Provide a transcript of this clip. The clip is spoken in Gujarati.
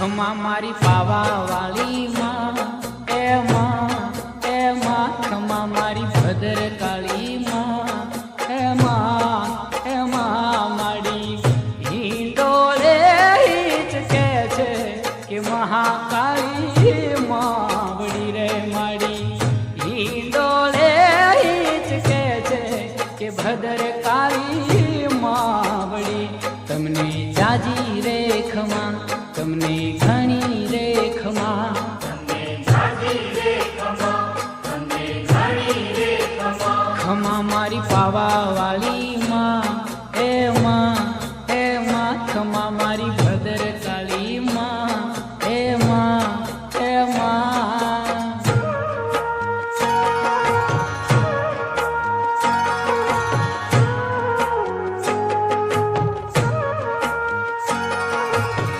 ખમા મારી પાવા વાળી માં એ માં ખમા મારી ભદ્ર કાળી માં એ માં માડી હિંડોળે હિચકે છે કે મહાકાળી માવડી રે માડી હિંડોળે હિચકે છે કે ભદ્ર કાળી માવડી તમને જાજી રે ખમા તમને ઘણી રે ખમા ખમા મારી પાવા વાળી